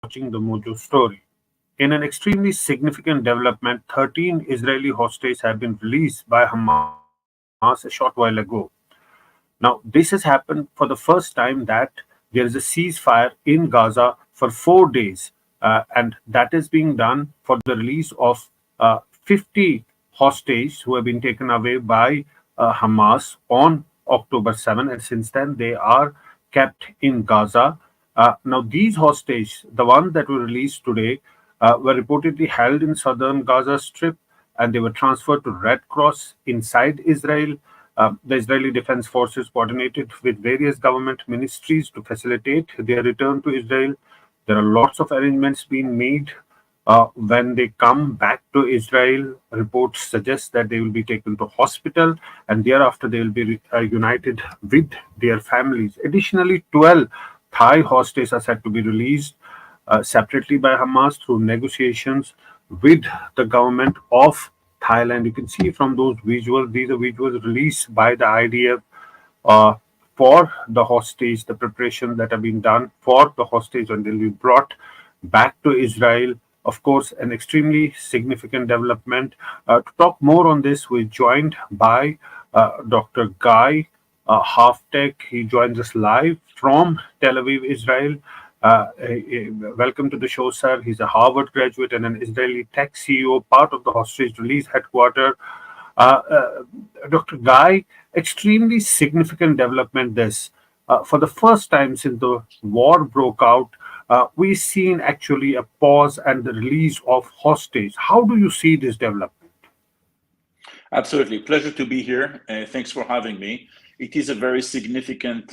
Watching the Mojo story. In an extremely significant development, 13 Israeli hostages have been released by Hamas a short while ago. Now, this has happened for the first time that there is a ceasefire in Gaza for 4 days, and that is being done for the release of 50 hostages who have been taken away by Hamas on October 7, and since then they are kept in Gaza. Now, these hostages, the ones that were released today, were reportedly held in southern Gaza Strip, and they were transferred to Red Cross inside Israel. The Israeli Defense Forces coordinated with various government ministries to facilitate their return to Israel. There are lots of arrangements being made when they come back to Israel. Reports suggest that they will be taken to hospital and thereafter they will be united with their families. Additionally, 12 Thai hostages are said to be released separately by Hamas through negotiations with the government of Thailand. You can see from those visuals, these are visuals released by the IDF uh, for the hostage, the preparations that have been done for the hostage and they'll be brought back to Israel. Of course, an extremely significant development. To talk more on this, we're joined by Dr. Guy Halftek. He joins us live from Tel Aviv, Israel. Welcome to the show, sir. He's a Harvard graduate and an Israeli tech CEO, part of the hostage release headquarters. Dr. Guy, extremely significant development this. For the first time since the war broke out, we've seen actually a pause and the release of hostage. How do you see this development? Absolutely. Pleasure to be here. Thanks for having me. It is a very significant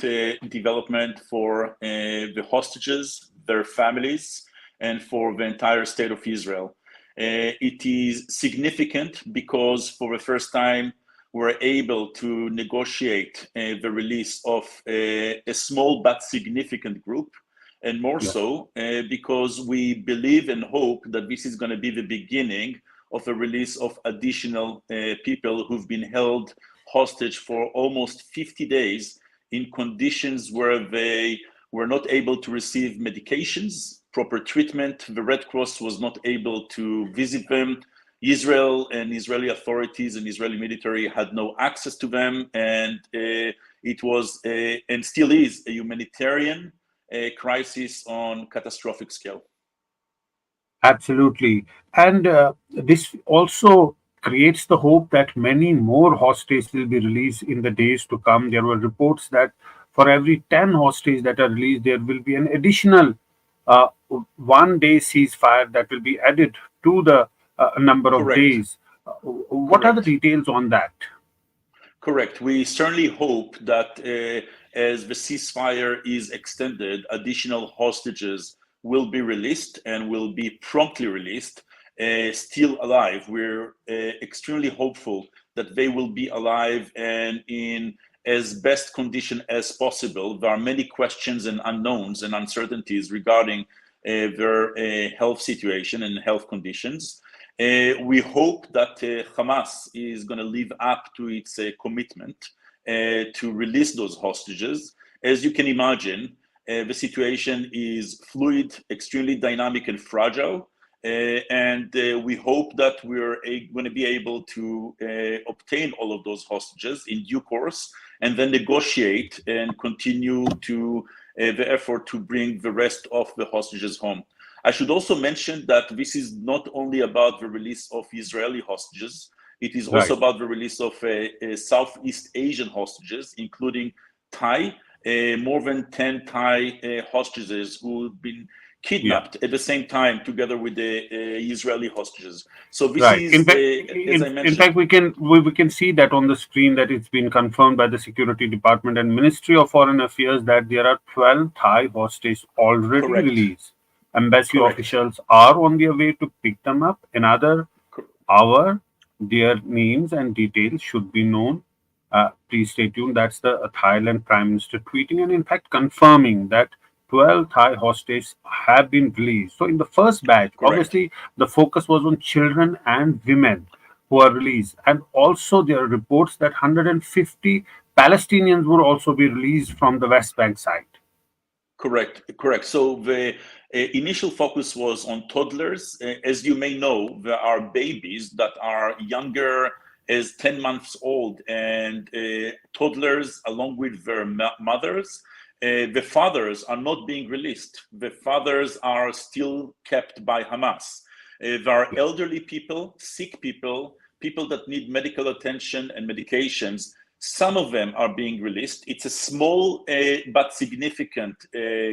development for the hostages, their families, and for the entire state of Israel. It is significant because for the first time, we're able to negotiate the release of a small but significant group, and more so because we believe and hope that this is going to be the beginning of a release of additional people who've been held hostage for almost 50 days in conditions where they were not able to receive medications, proper treatment. The Red Cross was not able to visit them. Israel and Israeli authorities and Israeli military had no access to them. And it was, and still is, a humanitarian crisis on catastrophic scale. Absolutely. And this also creates the hope that many more hostages will be released in the days to come. There were reports that for every 10 hostages that are released, there will be an additional 1 day ceasefire that will be added to the number of days. What are the details on that? Correct. We certainly hope that as the ceasefire is extended, additional hostages will be released and will be promptly released, still alive. We're extremely hopeful that they will be alive and in as best condition as possible. There are many questions and unknowns and uncertainties regarding their health situation and health conditions. We hope that Hamas is going to live up to its commitment to release those hostages. As you can imagine, the situation is fluid, extremely dynamic and fragile. And we hope that we're going to be able to obtain all of those hostages in due course and then negotiate and continue to the effort to bring the rest of the hostages home. I should also mention that this is not only about the release of Israeli hostages, it is also about the release of Southeast Asian hostages, including Thai, more than 10 Thai hostages who've been kidnapped at the same time together with the Israeli hostages. So this is, as I mentioned. In fact, we can see that on the screen that it's been confirmed by the Security Department and Ministry of Foreign Affairs that there are 12 Thai hostages already released. Embassy officials are on their way to pick them up. Another hour, their names and details should be known. Please stay tuned. That's the Thailand Prime Minister tweeting and in fact confirming that 12 Thai hostages have been released. So in the first batch, obviously the focus was on children and women. who are released. And also, there are reports that 150 Palestinians would also be released from the West Bank side. Correct. So the initial focus was on toddlers. As you may know, there are babies that are younger as 10 months old, and toddlers along with their mothers. The fathers are not being released. The fathers are still kept by Hamas. There are elderly people, sick people, people that need medical attention and medications. Some of them are being released. It's a small but significant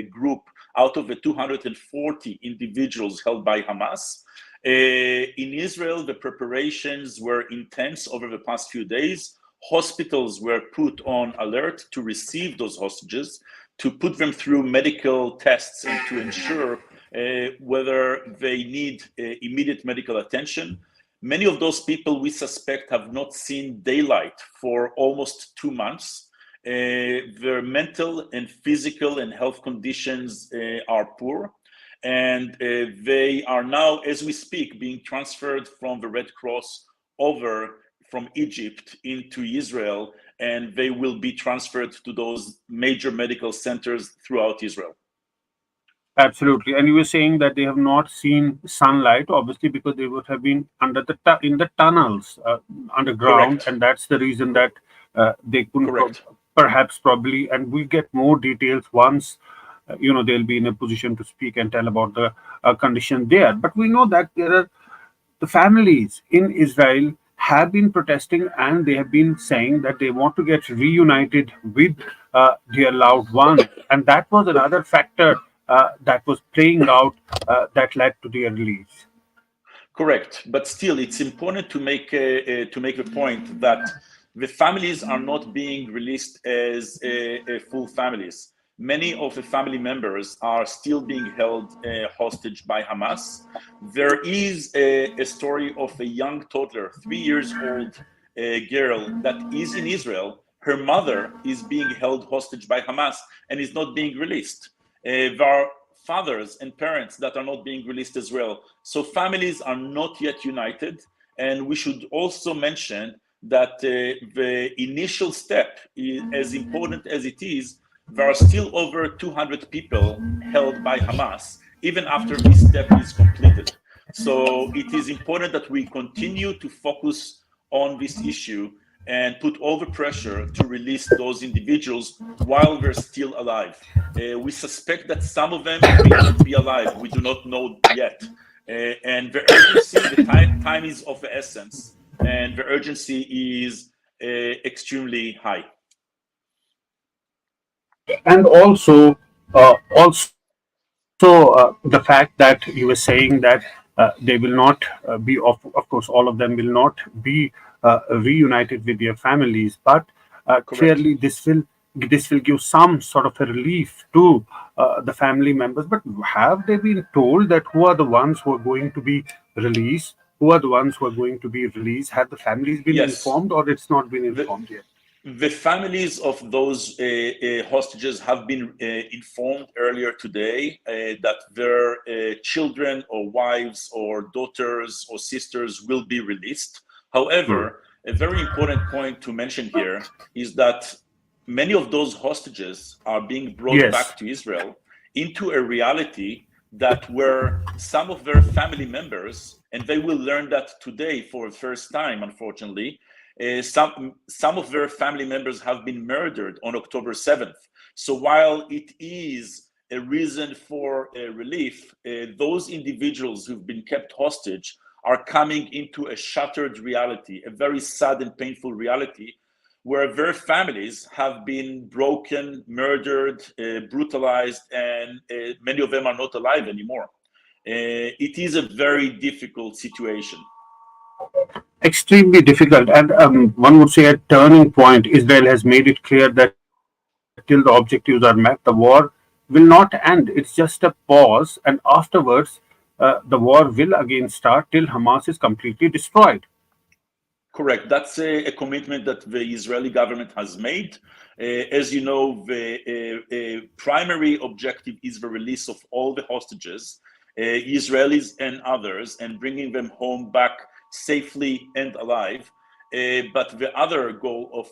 group out of the 240 individuals held by Hamas. In Israel, the preparations were intense over the past few days. Hospitals were put on alert to receive those hostages, to put them through medical tests and to ensure whether they need immediate medical attention. Many of those people we suspect have not seen daylight for almost 2 months. Their mental and physical and health conditions are poor. And they are now, as we speak, being transferred from the Red Cross over from Egypt into Israel, and they will be transferred to those major medical centers throughout Israel. Absolutely. And you were saying that they have not seen sunlight, obviously, because they would have been under in the tunnels underground, Correct. and that's the reason that they couldn't Correct. perhaps probably. And we get more details once they'll be in a position to speak and tell about the condition there. But we know that there are the families in Israel have been protesting, and they have been saying that they want to get reunited with their loved ones, and that was another factor that was playing out that led to their release. Correct, but still, it's important to make the point that the families are not being released as full families. Many of the family members are still being held hostage by Hamas. There is a story of a young toddler, 3 years old girl that is in Israel. Her mother is being held hostage by Hamas and is not being released. There are fathers and parents that are not being released as well. So families are not yet united. And we should also mention that the initial step, as important as it is, there are still over 200 people held by Hamas, even after this step is completed. So it is important that we continue to focus on this issue and put all the pressure to release those individuals while they're still alive. We suspect that some of them may not be alive. We do not know yet. And the urgency, the time is of the essence, and the urgency is extremely high. And also the fact that you were saying that they will not be of course all of them will not be reunited with their families, but clearly Correct. this will give some sort of a relief to the family members. But have they been told that who are the ones who are going to be released, who are the ones who are going to be released? Have the families been Yes. informed, or it's not been The, informed yet? the families of those hostages have been informed earlier today that their children or wives or daughters or sisters will be released. Hmm. However, a very important point to mention here is that many of those hostages are being brought Yes. back to Israel into a reality that where some of their family members, and they will learn that today for the first time, unfortunately, some of their family members have been murdered on October 7th. So while it is a reason for relief, those individuals who've been kept hostage are coming into a shattered reality, a very sad and painful reality, where their families have been broken, murdered, brutalized, and many of them are not alive anymore. It is a very difficult situation. Extremely difficult, and one would say a turning point. Israel has made it clear that till the objectives are met, the war will not end. It's just a pause, and afterwards, the war will again start till Hamas is completely destroyed. Correct. That's a commitment that the Israeli government has made. As you know, the primary objective is the release of all the hostages, Israelis and others, and bringing them home back safely and alive. But the other goal of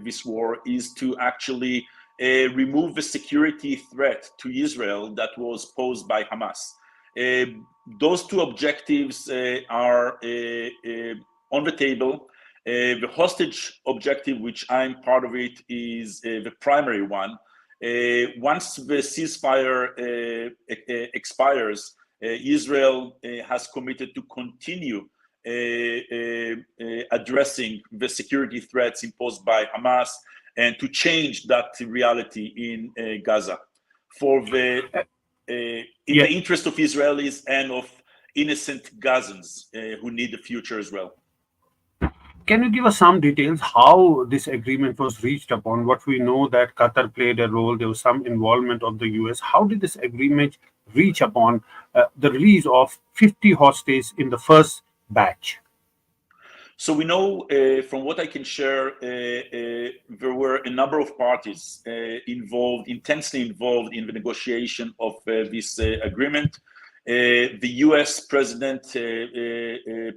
this war is to actually remove the security threat to Israel that was posed by Hamas. Those two objectives are on the table. The hostage objective, which I'm part of it, is the primary one. Once the ceasefire expires, Israel has committed to continue addressing the security threats imposed by Hamas and to change that reality in Gaza for the in Yeah. the interest of Israelis and of innocent Gazans who need a future as well. Can you give us some details how this agreement was reached upon? What we know that Qatar played a role, there was some involvement of the US. How did this agreement reach upon the release of 50 hostages in the first batch? So we know from what I can share, there were a number of parties intensely involved in the negotiation of this agreement. The US President,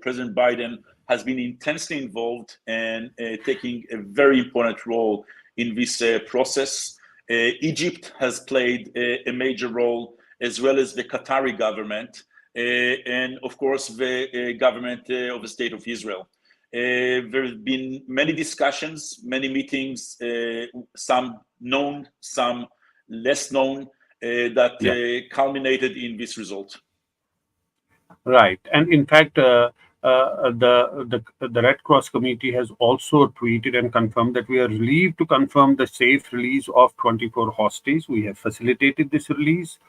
President Biden, has been intensely involved and taking a very important role in this process. Egypt has played a major role, as well as the Qatari government, and of course the government of the State of Israel. There have been many discussions, many meetings, some known, some less known, that culminated in this result. Right, and in fact, the Red Cross Committee has also tweeted and confirmed that we are relieved to confirm the safe release of 24 hostages. We have facilitated this release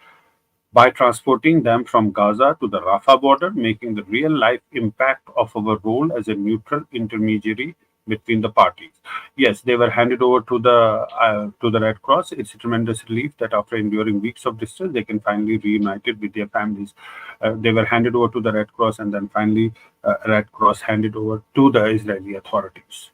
by transporting them from Gaza to the Rafah border, making the real-life impact of our role as a neutral intermediary between the parties. Yes, they were handed over to the Red Cross. It's a tremendous relief that after enduring weeks of distress, they can finally reunited with their families. They were handed over to the Red Cross, and then finally, Red Cross handed over to the Israeli authorities.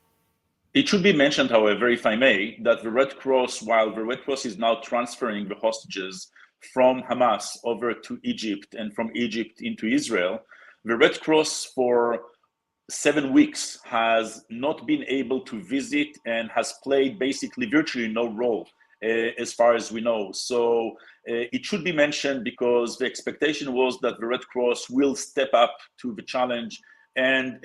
It should be mentioned, however, if I may, that the Red Cross, while the Red Cross is now transferring the hostages from Hamas over to Egypt and from Egypt into Israel, the Red Cross for 7 weeks has not been able to visit and has played basically virtually no role as far as we know. So it should be mentioned because the expectation was that the Red Cross will step up to the challenge and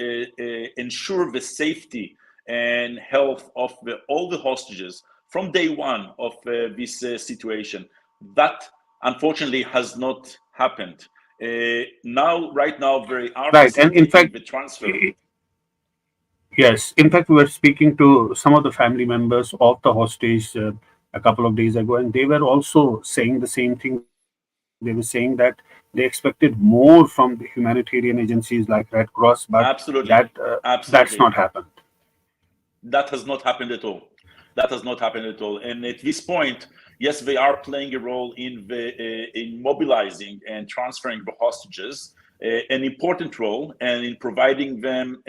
ensure the safety and health of all the hostages from day one of this situation. That unfortunately has not happened. Right now, they are Right, and in facilitating fact, the transfer. yes, in fact, we were speaking to some of the family members of the hostage a couple of days ago, and they were also saying the same thing. They were saying that they expected more from the humanitarian agencies like Red Cross, but Absolutely, that's not absolutely. happened. That has not happened at all. That has not happened at all. And at this point, yes, they are playing a role in mobilizing and transferring the hostages, an important role, and in providing them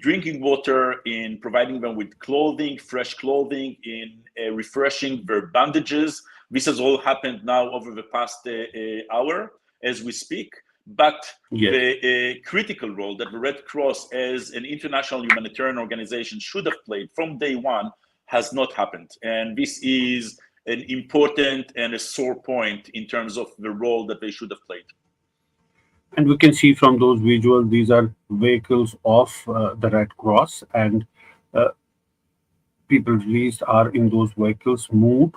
drinking water, in providing them with clothing, fresh clothing, in refreshing their bandages. This has all happened now over the past hour as we speak. But Yes. the critical role that the Red Cross as an international humanitarian organization should have played from day one has not happened. And this is an important and a sore point in terms of the role that they should have played. And we can see from those visuals, these are vehicles of the Red Cross, and uh, people released are in those vehicles, moved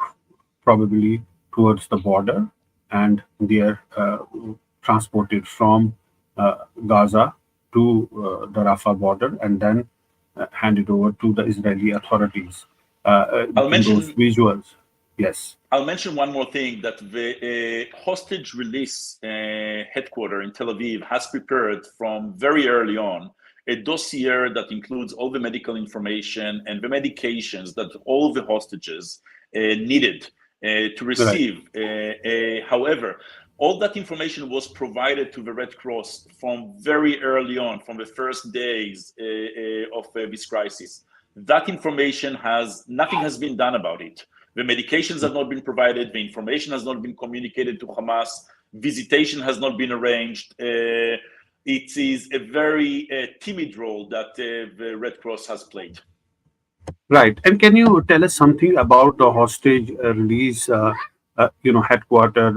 probably towards the border, and they are transported from Gaza to the Rafah border and then handed over to the Israeli authorities. I'll In those mention visuals, yes. I'll mention one more thing that the hostage release headquarters in Tel Aviv has prepared from very early on a dossier that includes all the medical information and the medications that all the hostages needed to Right. receive. However, all that information was provided to the Red Cross from very early on, from the first days of this crisis. That information nothing has been done about it. The medications have not been provided, the information has not been communicated to Hamas, visitation has not been arranged. it is a very timid role that the Red Cross has played. Right. And can you tell us something about the hostage release, headquarter,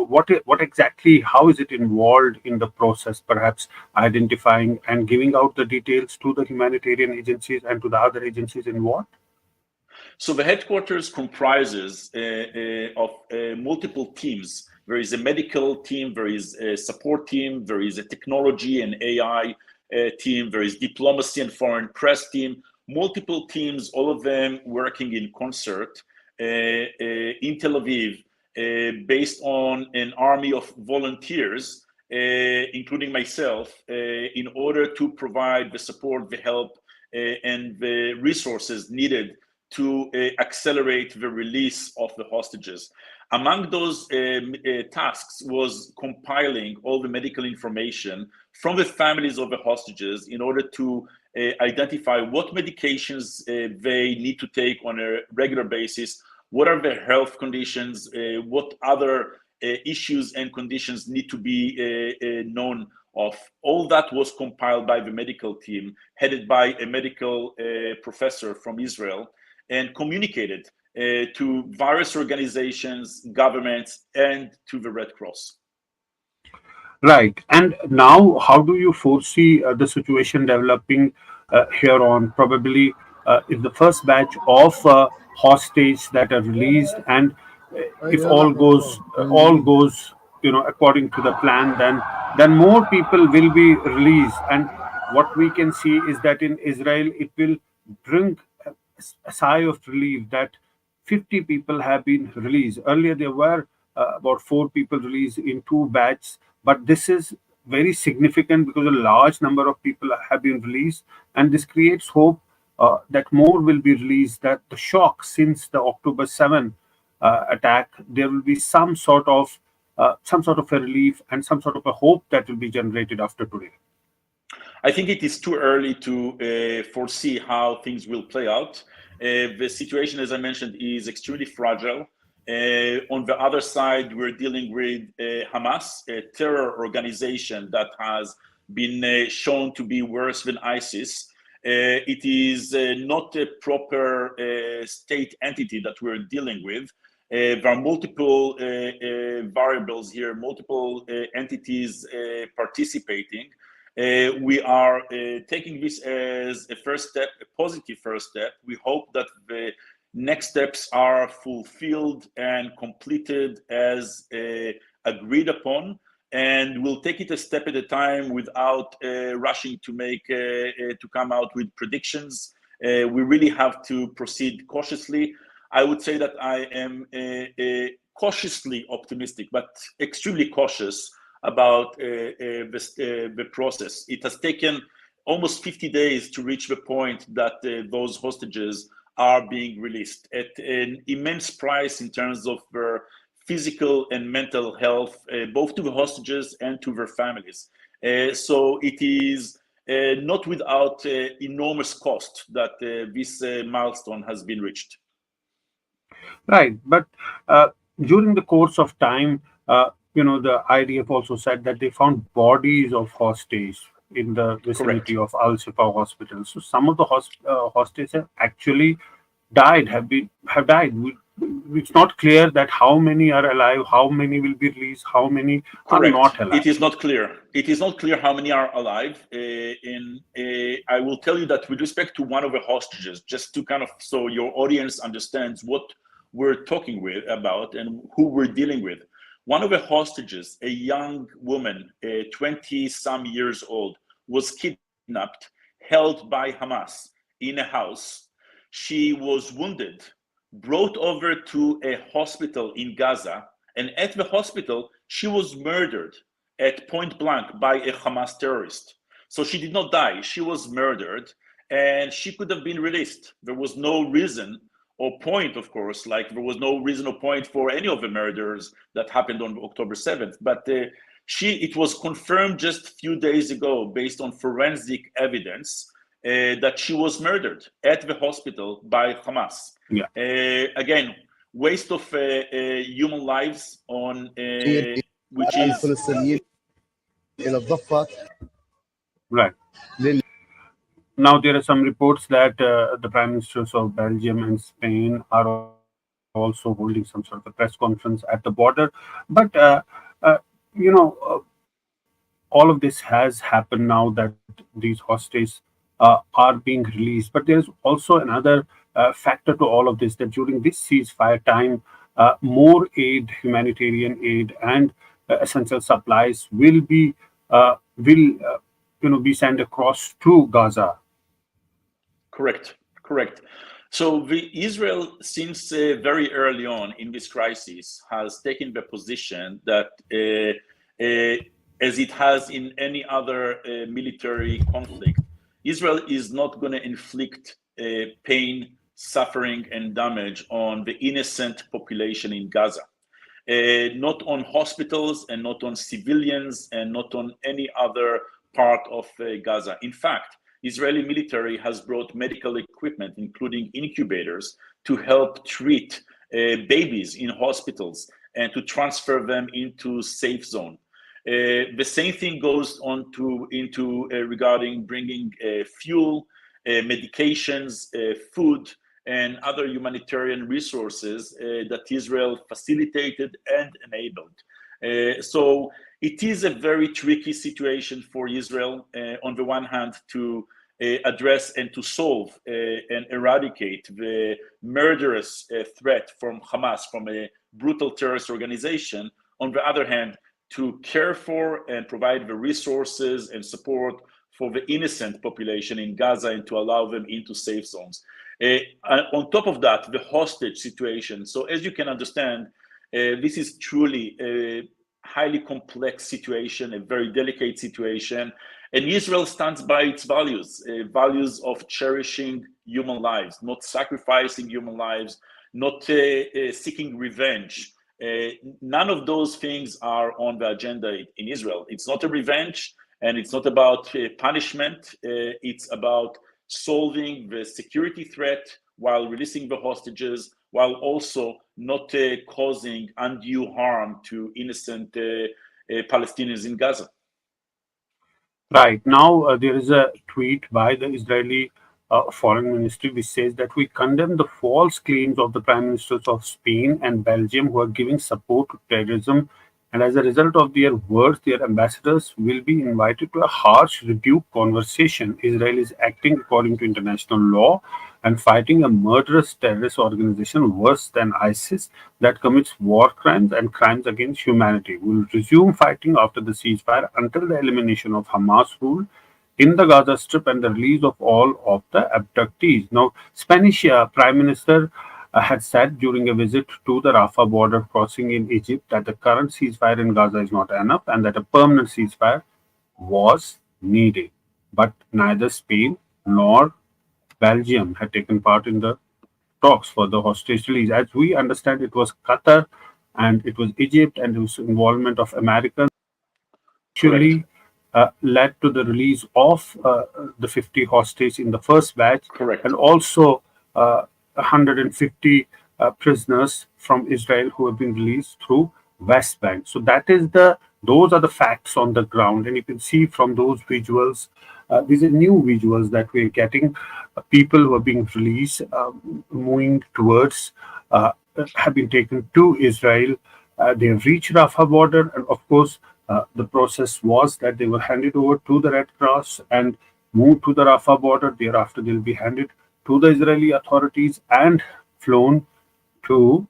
what exactly, how is it involved in the process, perhaps identifying and giving out the details to the humanitarian agencies and to the other agencies involved? So the headquarters comprises of multiple teams. There is a medical team, there is a support team, there is a technology and AI team, there is diplomacy and foreign press team, multiple teams, all of them working in concert in Tel Aviv, based on an army of volunteers, including myself, in order to provide the support, the help, and the resources needed to accelerate the release of the hostages. Among those tasks was compiling all the medical information from the families of the hostages in order to identify what medications they need to take on a regular basis, what are their health conditions, what other issues and conditions need to be known of. All that was compiled by the medical team, headed by a medical professor from Israel, and communicated to various organizations, governments, and to the Red Cross. Right. And now, how do you foresee the situation developing here on? Probably, if the first batch of hostage that are released, and if all goes, according to the plan, then more people will be released. And what we can see is that in Israel, it will bring a sigh of relief that 50 people have been released. Earlier, there were about 4 people released in 2 batches, but this is very significant because a large number of people have been released, and this creates hope that more will be released. That the shock since the October 7 attack, there will be some sort of a relief and some sort of a hope that will be generated after today. I think it is too early to foresee how things will play out. The situation, as I mentioned, is extremely fragile. On the other side, we're dealing with Hamas, a terror organization that has been shown to be worse than ISIS. It is not a proper state entity that we're dealing with. There are multiple variables here, multiple entities participating. We are taking this as a first step, a positive first step. We hope that the next steps are fulfilled and completed as agreed upon, and we'll take it a step at a time without rushing to come out with predictions. We really have to proceed cautiously. I would say that I am cautiously optimistic, but extremely cautious about the process. It has taken almost 50 days to reach the point that those hostages are being released at an immense price in terms of their physical and mental health, both to the hostages and to their families. So it is not without enormous cost that this milestone has been reached. Right. But during the course of time, the IDF also said that they found bodies of hostages in the vicinity Correct. of Al Shifa hospital. So some of the hostages have actually died, have died. It's not clear that how many are alive, how many will be released, how many are Correct. not alive. It is not clear. It is not clear how many are alive. I will tell you that with respect to one of the hostages, just to kind of so your audience understands what we're talking about and who we're dealing with. One of the hostages, a young woman, 20 some years old, was kidnapped, held by Hamas in a house. She was wounded, brought over to a hospital in Gaza, and at the hospital, she was murdered at point blank by a Hamas terrorist. So she did not die, she was murdered, and she could have been released. There was no reason or point, of course, like there was no reason or point for any of the murders that happened on October 7th. But it was confirmed just a few days ago, based on forensic evidence, that she was murdered at the hospital by Hamas. Yeah. Again, waste of human lives on which is Right. Now, there are some reports that the prime ministers of Belgium and Spain are also holding some sort of a press conference at the border. But, uh, you know, all of this has happened now that these hostages are being released. But there is also another factor to all of this, that during this ceasefire time, more aid, humanitarian aid, and essential supplies will be sent across to Gaza. Correct, correct. So Israel, since very early on in this crisis, has taken the position that, as it has in any other military conflict, Israel is not going to inflict pain, suffering, and damage on the innocent population in Gaza. Not on hospitals and not on civilians and not on any other part of Gaza. In fact, Israeli military has brought medical equipment, including incubators, to help treat babies in hospitals and to transfer them into safe zone. The same thing goes on to into regarding bringing fuel, medications, food, and other humanitarian resources that Israel facilitated and enabled. So it is a very tricky situation for Israel, on the one hand, to address and to solve and eradicate the murderous threat from Hamas, from a brutal terrorist organization. On the other hand, to care for and provide the resources and support for the innocent population in Gaza and to allow them into safe zones. On top of that, the hostage situation. So as you can understand, this is truly a highly complex situation, a very delicate situation. And Israel stands by its values, values of cherishing human lives, not sacrificing human lives, not seeking revenge. None of those things are on the agenda in Israel. It's not a revenge, and it's not about punishment. It's about solving the security threat while releasing the hostages, while also not causing undue harm to innocent Palestinians in Gaza. Right. Now, there is a tweet by the Israeli Foreign Ministry which says that we condemn the false claims of the prime ministers of Spain and Belgium who are giving support to terrorism. And as a result of their words, their ambassadors will be invited to a harsh rebuke conversation. Israel is acting according to international law and fighting a murderous terrorist organization worse than ISIS that commits war crimes and crimes against humanity. We will resume fighting after the ceasefire until the elimination of Hamas rule in the Gaza Strip and the release of all of the abductees. Now, Spanish Prime Minister had said during a visit to the Rafah border crossing in Egypt that the current ceasefire in Gaza is not enough and that a permanent ceasefire was needed. But neither Spain nor Belgium had taken part in the talks for the hostage release. As we understand, it was Qatar and it was Egypt and it was involvement of Americans Correct, actually led to the release of the 50 hostages in the first batch and correct, also 150 prisoners from Israel who have been released through West Bank. So those are the facts on the ground, and you can see from those visuals. These are new visuals that we're getting. People who are being released, moving towards, have been taken to Israel. They have reached Rafah border, and of course, the process was that they were handed over to the Red Cross and moved to the Rafah border. Thereafter, they'll be handed to the Israeli authorities and flown to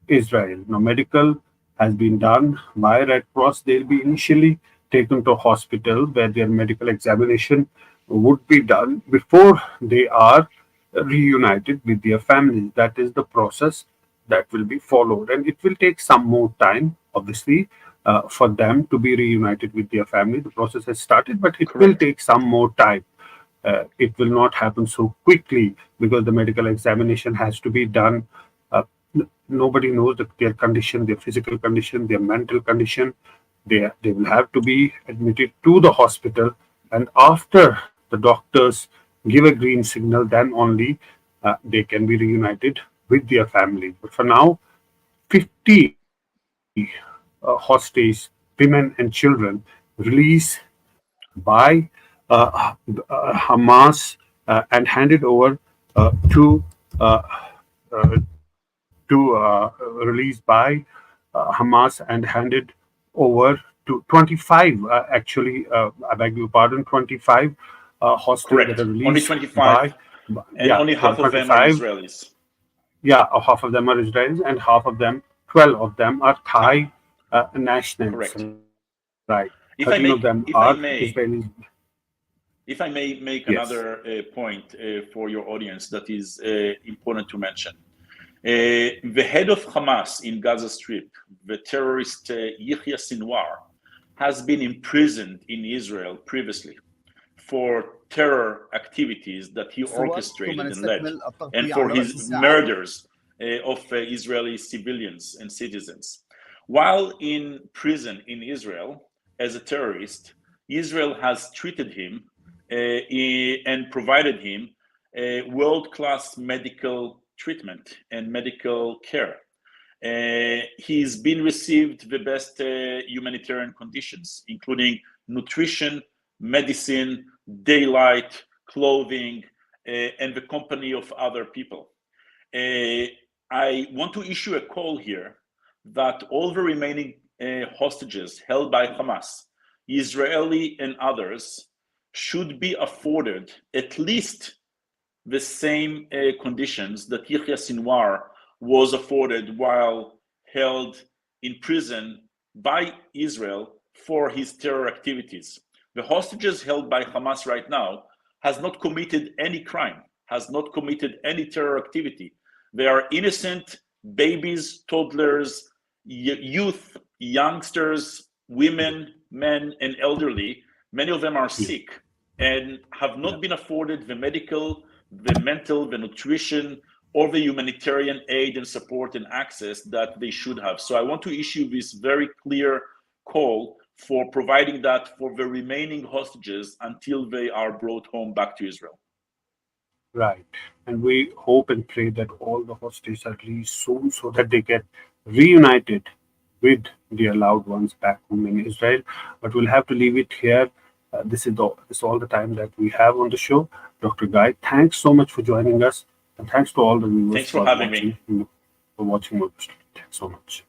Israel. Now, medical has been done by Red Cross. They'll be initially taken to hospital where their medical examination would be done before they are reunited with their families. That is the process that will be followed, and it will take some more time, obviously, for them to be reunited with their family. The process has started, but it will correct, take some more time. It will not happen so quickly because the medical examination has to be done. Uh, Nobody knows their condition, their physical condition, their mental condition. They will have to be admitted to the hospital, and after the doctors give a green signal, then only they can be reunited with their family. But for now, 50 hostages, women and children, released by Hamas and handed over to released by Hamas and handed over to 25, I beg your pardon, 25 hostages that Correct. are Only released 25, and yeah, only half of them are 25, Israelis. yeah, half of them are Israelis and half of them, 12 of them are Thai nationals, Correct. right? 13 of them are If I Israelis. may, if I may make Yes. another point for your audience that is important to mention. The head of Hamas in Gaza Strip, the terrorist Yahya Sinwar, has been imprisoned in Israel previously for terror activities that he orchestrated and led, and for his murders of Israeli civilians and citizens. While in prison in Israel as a terrorist, Israel has treated him and provided him world-class medical treatment and medical care. He's been received the best humanitarian conditions, including nutrition, medicine, daylight, clothing, and the company of other people. I want to issue a call here that all the remaining hostages held by Hamas, Israeli and others, should be afforded at least the same conditions that Yahya Sinwar was afforded while held in prison by Israel for his terror activities. The hostages held by Hamas right now has not committed any crime, has not committed any terror activity. They are innocent babies, toddlers, youth, youngsters, women, men, and elderly. Many of them are sick and have not been afforded the medical, the mental, the nutrition, or the humanitarian aid and support and access that they should have. So I want to issue this very clear call for providing that for the remaining hostages until they are brought home back to Israel. Right. And we hope and pray that all the hostages are released soon so that they get reunited with their loved ones back home in Israel. But we'll have to leave it here. This is all the time that we have on the show. Dr. Guy, thanks so much for joining us. And thanks to all the viewers Thanks for having me. For watching Mojo Story. Thanks so much.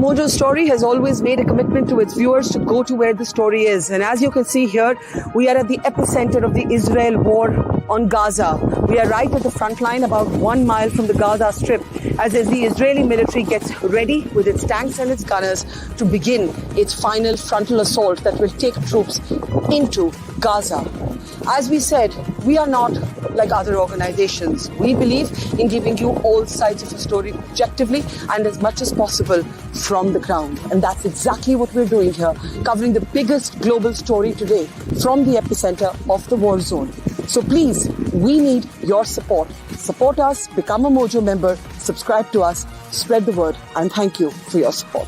Mojo Story has always made a commitment to its viewers to go to where the story is. And as you can see here, we are at the epicenter of the Israel war on Gaza. We are right at the front line, about 1 mile from the Gaza Strip, as the Israeli military gets ready with its tanks and its gunners to begin its final frontal assault that will take troops into Gaza. As we said, we are not like other organizations. We believe in giving you all sides of the story objectively and as much as possible from the ground. And that's exactly what we're doing here, covering the biggest global story today from the epicenter of the war zone. So please, we need your support. Support us, become a Mojo member, subscribe to us, spread the word, and thank you for your support.